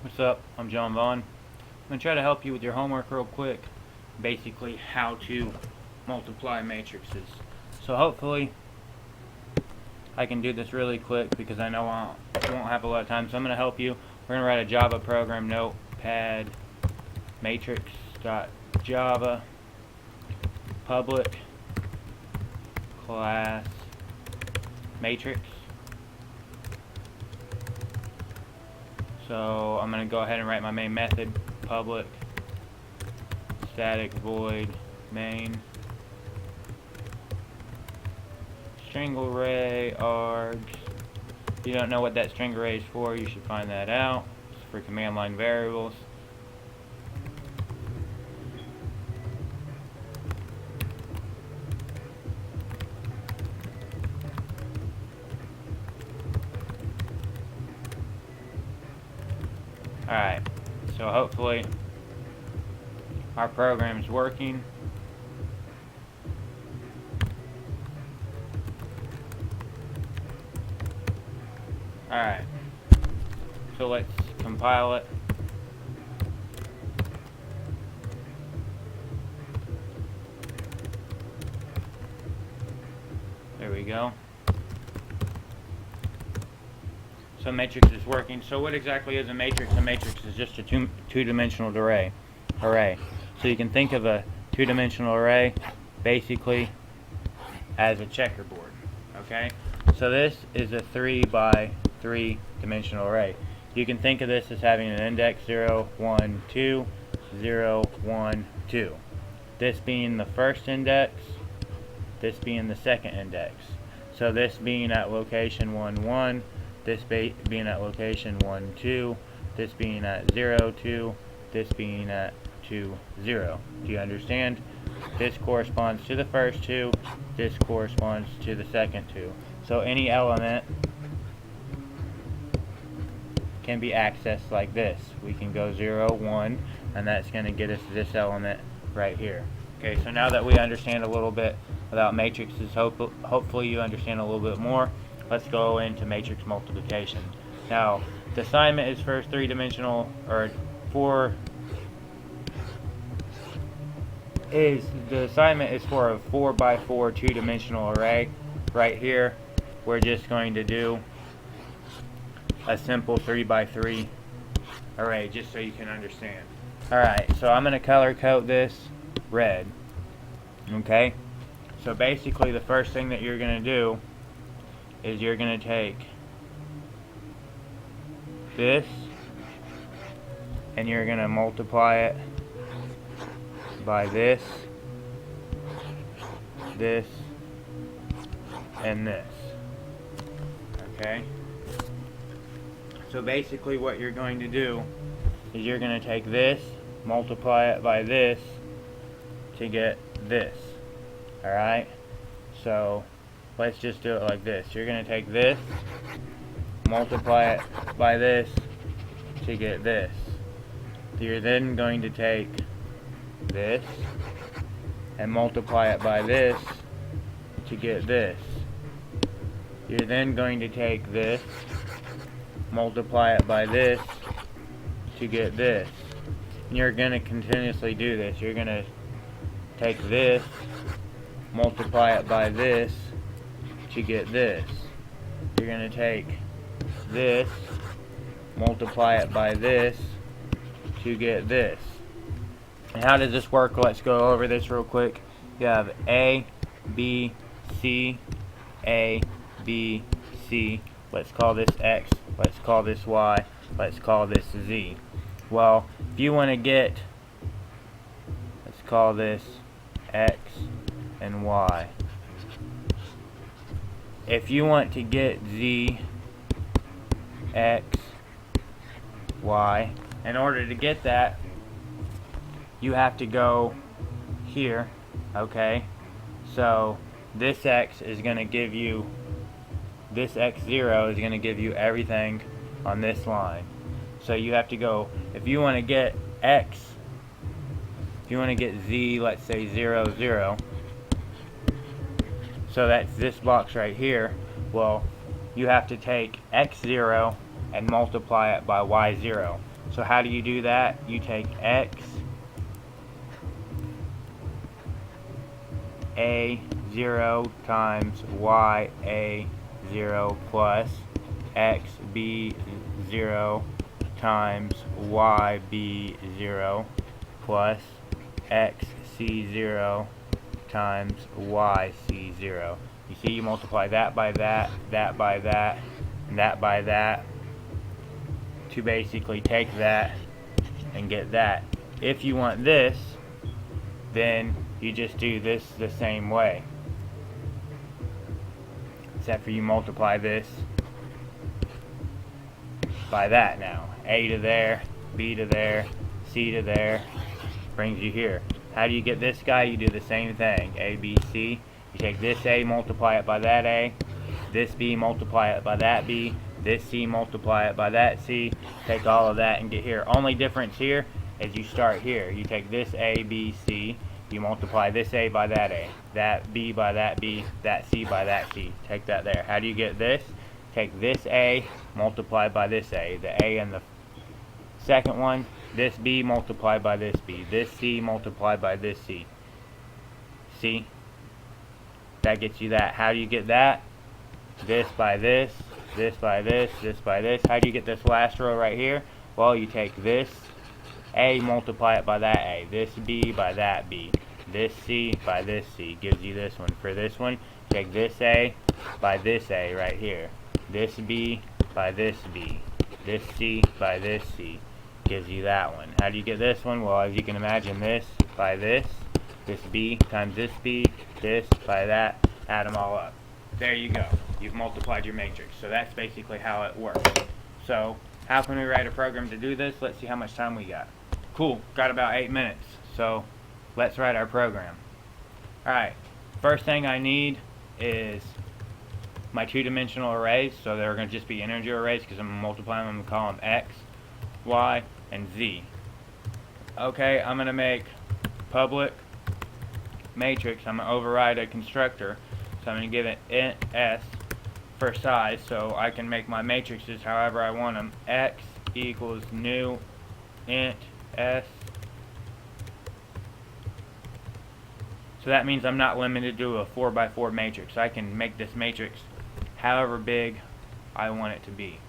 What's up? I'm John Vaughn. I'm going to try to help you with your homework real quick. Basically, how to multiply matrices. So hopefully, I can do this really quick because I know I won't have a lot of time. So I'm going to help you. We're going to write a Java program, notepad, matrix.java, public class matrix. So I'm going to go ahead and write my main method, public static void main string array args. If you don't know what that string array is for, you should find that out. It's for command line variables. Alright, so hopefully our program is working. Alright, so let's compile it. There we go. So matrix is working. So what exactly is a matrix? A matrix is just a two-dimensional array. So you can think of a two-dimensional array basically as a checkerboard. Okay? So this is a 3 by 3 dimensional array. You can think of this as having an index 0, 1, 2, 0, 1, 2. This being the first index, this being the second index. So this being at location 1, 1, this being at location 1, 2, this being at 0, 2, this being at 2, 0. Do you understand? This corresponds to the first two, this corresponds to the second two. So any element can be accessed like this. We can go 0, 1, and that's going to get us this element right here. Okay, so now that we understand a little bit about matrices, hopefully you understand a little bit more. Let's go into matrix multiplication. Now, the assignment is for three-dimensional, or the assignment is for a 4 by 4 two-dimensional array. Right here, we're just going to do a simple 3 by 3 array, just so you can understand. Alright, so I'm going to color code this red. Okay? So basically, the first thing that you're going to do is you're going to take this and you're going to multiply it by this, this, and this. Okay? So basically what you're going to do is you're going to take this, multiply it by this to get this. Alright? So let's just do it like this. You're going to take this, multiply it by this to get this. You're then going to take this and multiply it by this to get this. You're then going to take this, multiply it by this to get this. And you're going to continuously do this. You're going to take this, multiply it by this to get this. You're going to take this, multiply it by this to get this. And how does this work? Let's go over this real quick. You have A, B, C, A, B, C. Let's call this X. Let's call this Y. Let's call this Z. Well, if you want to get, let's call this X and Y. If you want to get Z, X, Y, in order to get that, you have to go here, okay? So this X is going to give you, this X0 is going to give you everything on this line. So you have to go, if you want to get X, if you want to get Z, let's say 0, 0, so that's this box right here, well, you have to take X0 and multiply it by Y0. So how do you do that? You take x a0 times y a0 plus x b0 times y b0 plus x c0 times y c0. You see, you multiply that by that, that by that, and that by that to basically take that and get that. If you want this, then you just do this the same way, except for you multiply this by that now. A to there, B to there, C to there, brings you here. How do you get this guy? You do the same thing. A, B, C. You take this A, multiply it by that A. This B, multiply it by that B. This C, multiply it by that C. Take all of that and get here. Only difference here is you start here. You take this A, B, C. You multiply this A by that A. That B by that B. That C by that C. Take that there. How do you get this? Take this A, multiply by this A. The A in the second one. This B multiplied by this B. This C multiplied by this C. See? That gets you that. How do you get that? This by this, this by this, this by this. How do you get this last row right here? Well, you take this A, multiply it by that A. This B by that B. This C by this C. Gives you this one. For this one, take this A by this A right here. This B by this B. This C by this C. Gives you that one. How do you get this one? Well, as you can imagine, this by this B times this B, this by that, add them all up. There you go. You've multiplied your matrix. So that's basically how it works. So how can we write a program to do this? Let's see how much time we got. Cool. Got about 8 minutes. So let's write our program. Alright. First thing I need is my two-dimensional arrays. So they're going to just be integer arrays because I'm going to multiply them and call them x, y, and z. Okay, I'm going to make public matrix. I'm going to override a constructor. So I'm going to give it int s for size, so I can make my matrices however I want them. X equals new int s. So that means I'm not limited to a 4x4 matrix. I can make this matrix however big I want it to be.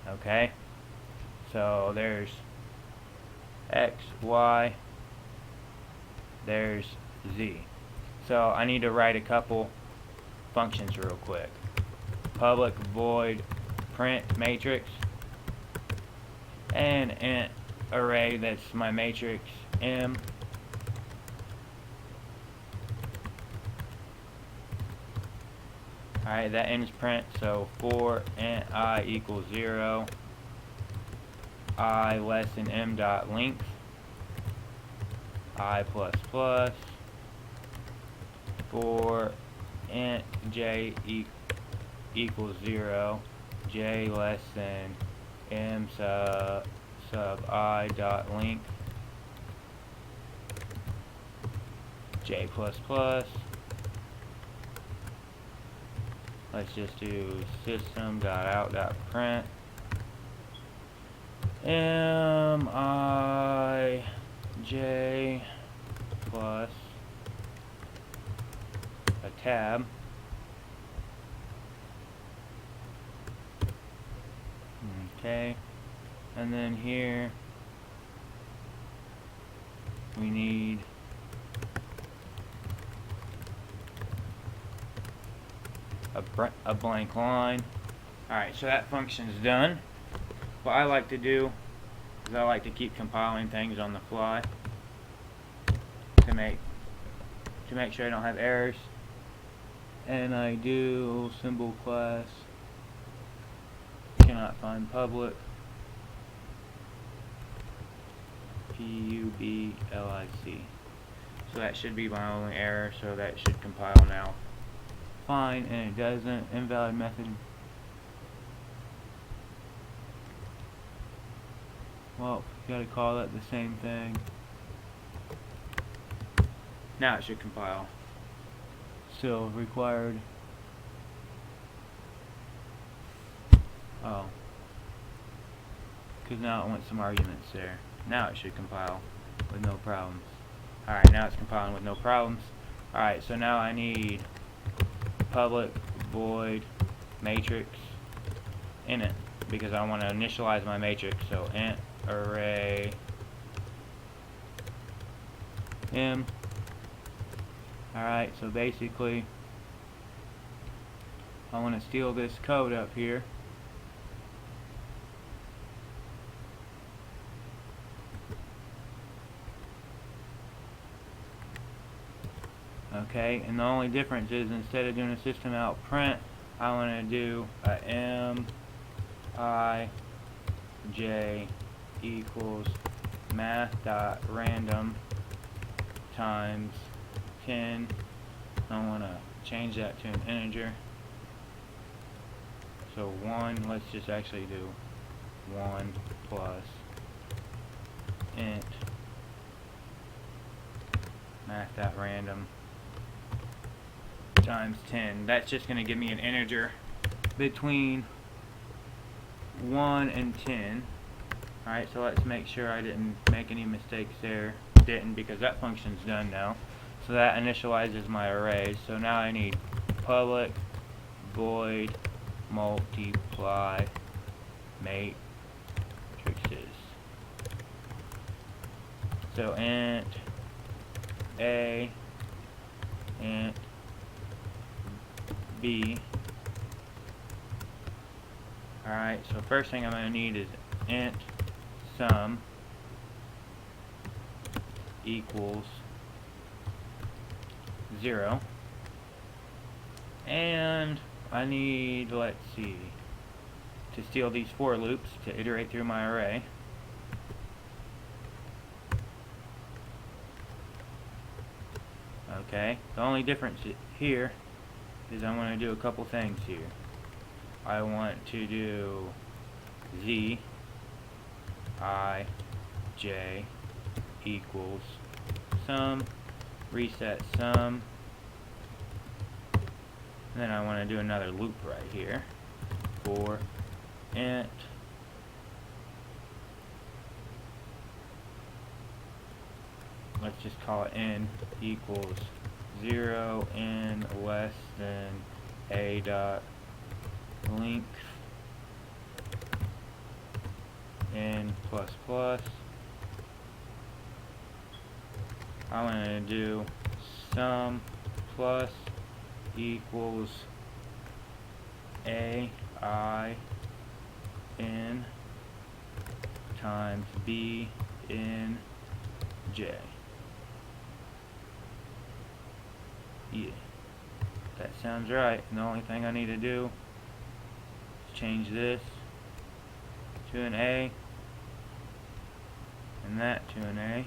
Okay, so there's x, y, there's z. So I need to write a couple functions real quick. Public void print matrix and int array that's my matrix m. Alright, that ends print, so for int I equals 0, I less than m dot length, I plus plus, for int j equals 0, j less than m sub I dot length, j plus plus. Let's just do system.out.print m I j plus a tab. Okay, and then here we need a blank line. Alright, so that function's done. What I like to do is I like to keep compiling things on the fly to make sure I don't have errors. And I do symbol class cannot find public public. So that should be my only error, so that should compile now fine, and it doesn't. Invalid method. Well, you gotta call that the same thing. Now it should compile. Still required. Oh. Because now it wants some arguments there. Now it should compile with no problems. Alright, now it's compiling with no problems. Alright, so now I need public void matrix init because I want to initialize my matrix. So int array m. Alright, so basically I want to steal this code up here. Okay, and the only difference is instead of doing a system out print, I want to do a m I j equals math.random times 10. I want to change that to an integer. So 1, let's just actually do 1 plus int math.random times 10. That's just going to give me an integer between 1 and 10. Alright, so let's make sure I didn't make any mistakes there. Didn't, because that function's done now. So that initializes my arrays. So now I need public void multiply matrices. So int a, int b. Alright, so first thing I'm going to need is int sum equals 0. And I need, let's see, to steal these for loops to iterate through my array. Okay, the only difference here is I want to do a couple things here. I want to do z I j equals sum, reset sum, and then I want to do another loop right here for int let's just call it n equals 0, n less than a dot length n plus plus. I'm going to do sum plus equals a I n times b n j. Yeah, that sounds right. And the only thing I need to do is change this to an A and that to an A.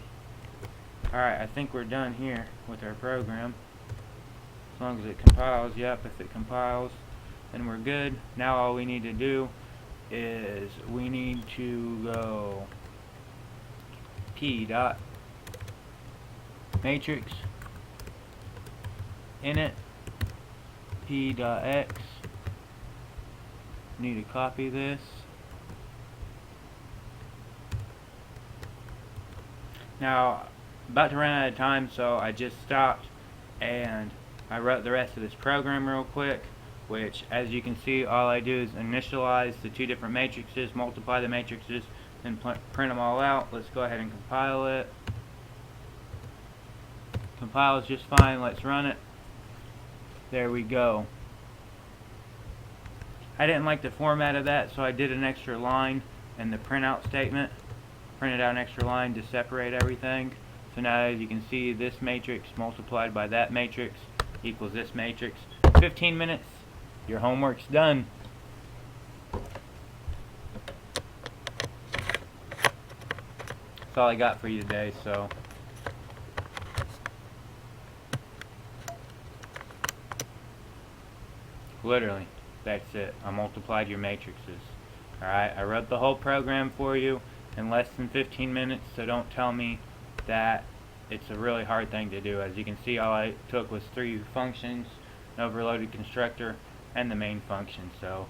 Alright, I think we're done here with our program. As long as it compiles. Yep, if it compiles, then we're good. Now all we need to do is we need to go p dot matrix init p dot x. Need to copy this. Now, about to run out of time, so I just stopped and I wrote the rest of this program real quick, which, as you can see, all I do is initialize the two different matrices, multiply the matrices, and print them all out. Let's go ahead and compile it. Compiles just fine. Let's run it. There we go. I didn't like the format of that, so I did an extra line in the printout statement. Printed out an extra line to separate everything. So now, as you can see, this matrix multiplied by that matrix equals this matrix. 15 minutes, your homework's done. That's all I got for you today, so literally, that's it. I multiplied your matrices. Alright, I wrote the whole program for you in less than 15 minutes, so don't tell me that it's a really hard thing to do. As you can see, all I took was 3 functions, an overloaded constructor, and the main function. So